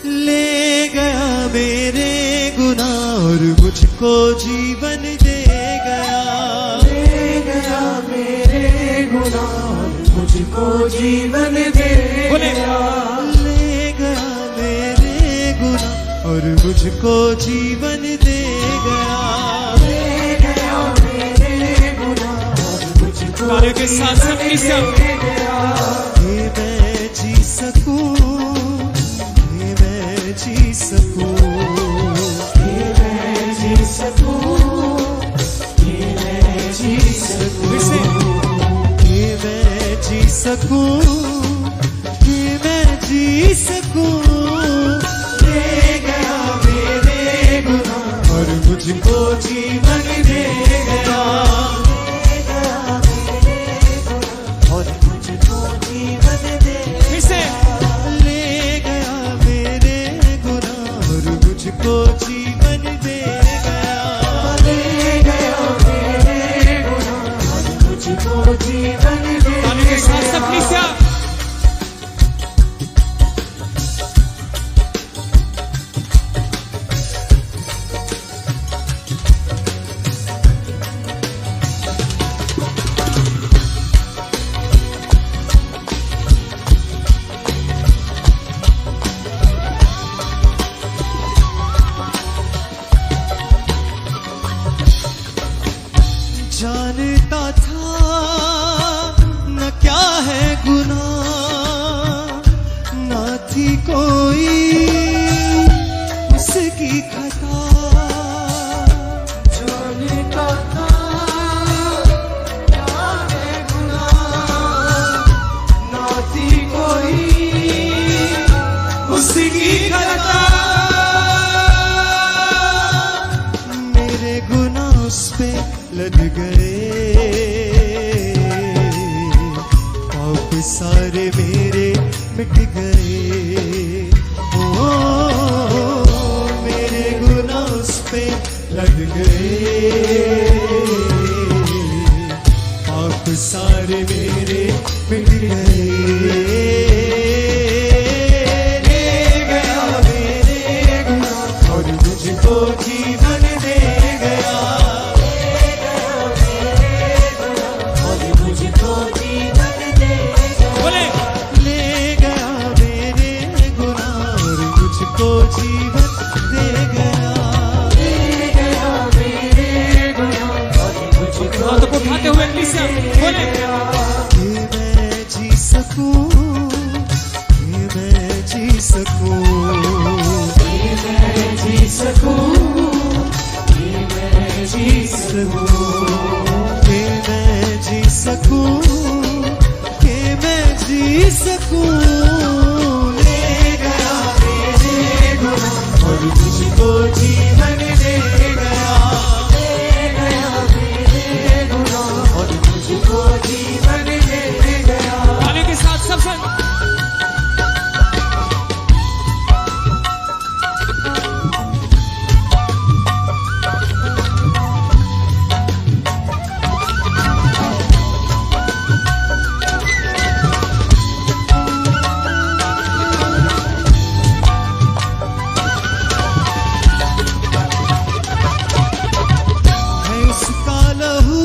ले गया मेरे गुनाह और मुझको जीवन दे गया। ले गया मेरे गुनाह और मुझको जीवन दे गया। ले गया मेरे गुनाह और मुझको जीवन दे गया। ले गया मेरे गुनाह और मुझको तालियों के साथ सबकी सब दे गया। ये मैं जी सकूं, ये मैं जी सकूं, ये मैं जी सकूं, ये मैं जी सकूं, फिर से ये मैं जी सकूं, ये मैं जी सकूं। ले गया मेरे गुनाह और मुझको जीवन दे गया। ले गया मेरे गुनाह और मुझको जीवन दे फिर से ले गया मेरे गुनाह और मुझको जीवन दे गया। ले गया मेरे गुनाह और मुझको जीवन दे तालियों के साथ सबकी सब जानता था न क्या है गुनाह, न थी कोई उसकी खता। जानता था क्या है गुनाह, ना थी कोई उसकी खता। मेरे गुनाह उस पे लद गए, पाप सारे मेरे मिट गए। ओ मेरे गुनाह उस पे लद गए, पाप सारे मेरे मिट गए। ले गया मेरे गुनाह और मुझको जीवन दे गया। बोले ले गया मेरे गुनाह और मुझको जीवन दे गया। ले गया मेरे गुनाह और मुझको हाथों को उठाते हुए कलीसिया बोले ये मैं जी सकूं, ये मैं जी सकूं, ये मैं जी सकूं, ये मैं जी सकूं, ये मैं जी सकूं, ये मैं जी सकूं। ले गया मेरे गुनाह और मुझको जीवन दे गया। ले गया मेरे गुनाह और मुझको जीवन दे गया। तालियों के साथ सब संग है उसका लहू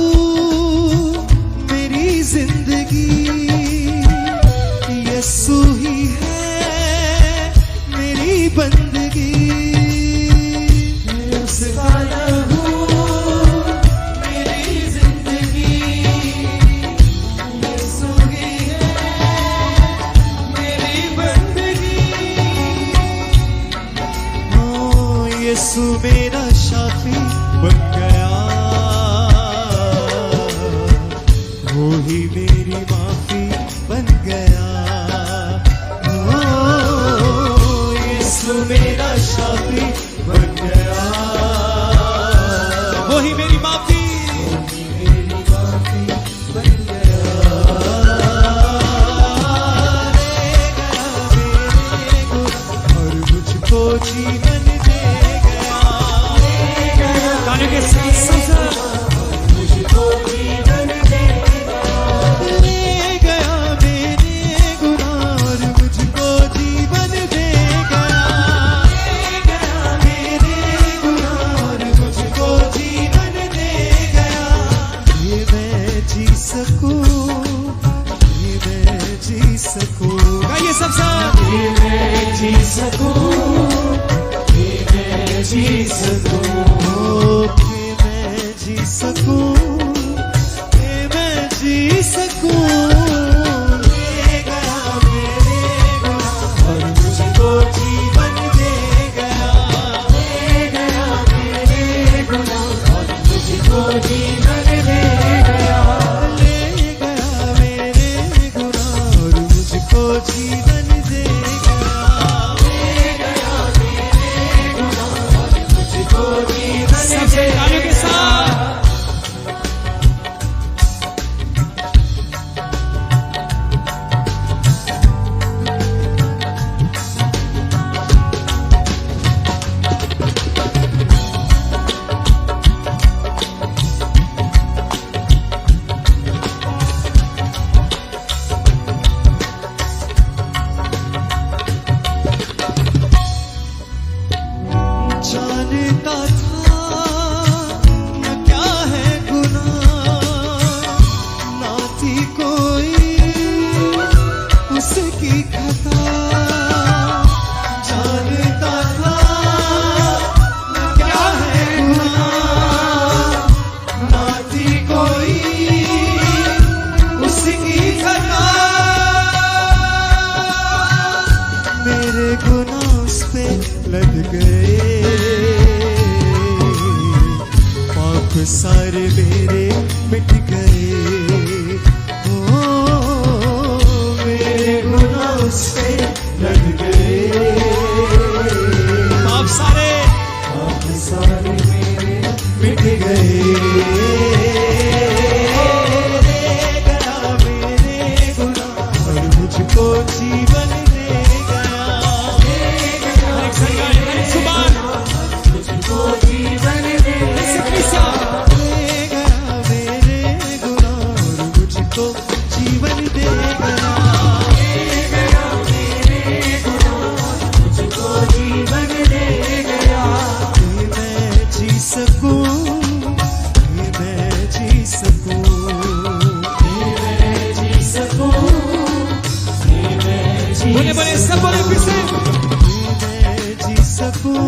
मेरी जिंदगी, यीशु ही है मेरी बंदगी। उसका लहू मेरी जिंदगी, यीशु ही है मेरी बंदगी। ओ यीशु मेरा शाफी बन गया, वो ही मेरी माफी बन गया। ओ यीशु मेरा शाफी बन गया, वो ही मेरी माफी मेरी माफी बन गया। ले गया मेरे गुनाह और मुझको जीवन दे गया। तालियों के साथ सब संग मुझको जीवन दे गया। ले गया मेरे गुनाह और मुझको जीवन दे गया। सकूं, कि मैं जी सकूं, कि मैं जी सकूं, कि मैं जी सकूं। ले गया मेरे गुनाह और मुझको जीवन दे गया। ले गया मेरे गुनाह, और मुझको जीवन दे गया। ले गया मेरे गुनाह और मुझको जीवन दे गया। ले गया मेरे गुनाह, और मुझको जीवन सबसे दे तालियों के साथ जानता था न क्या है गुनाह, ना थी कोई उसकी खता। जानता था न क्या है गुनाह, ना थी कोई उसकी खता। मेरे गुनाह उस पे लग गए, पाप सारे मेरे मिट गए। ओ मेरे गुनाह उस पे लग गए, आप सारे पाप सारे मेरे मिट गए। ले गया मेरे गुनाह और मुझको जीवन दे गया। एक संगाई, एक सुबान, मुझको जीवन दे एक किस्सा। ले गया मेरे गुनाह और मुझको जीवन दे गया। मुझको जीवन दे गया। कि मैं जी सकूं, कि मैं जी सकूं, कि मैं जी सकूं, कि मैं जी बोले बोले सब बोले फिर से। कि मैं जी सकूं,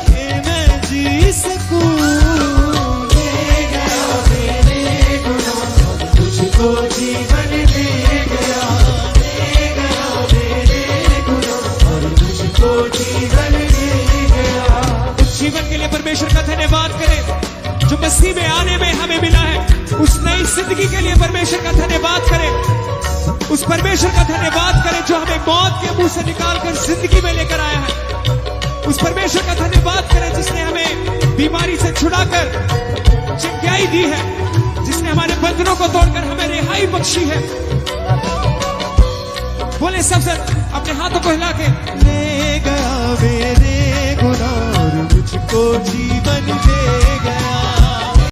कि मैं जी सकूं। ले गया मेरे गुनाह और मुझको जीवन दे गया। ले गया मेरे गुनाह और मुझको जीवन दे गया। उस जीवन के लिए परमेश्वर का धन्यवाद करें जो मसीह में आने में हमें मिला है। उस नई जिंदगी के लिए परमेश्वर का धन्यवाद करें। उस परमेश्वर का धन्यवाद करें जो हमें मौत के मुंह से निकालकर जिंदगी में लेकर आया है। उस परमेश्वर का धन्यवाद करें जिसने हमें बीमारी से छुड़ाकर चंगाई दी है, जिसने हमारे बंधनों को तोड़कर हमें रिहाई बख्शी है। बोले सब सर अपने हाथों को हिला के। ले गया मेरे गुनाह और मुझको जीवन दे गया।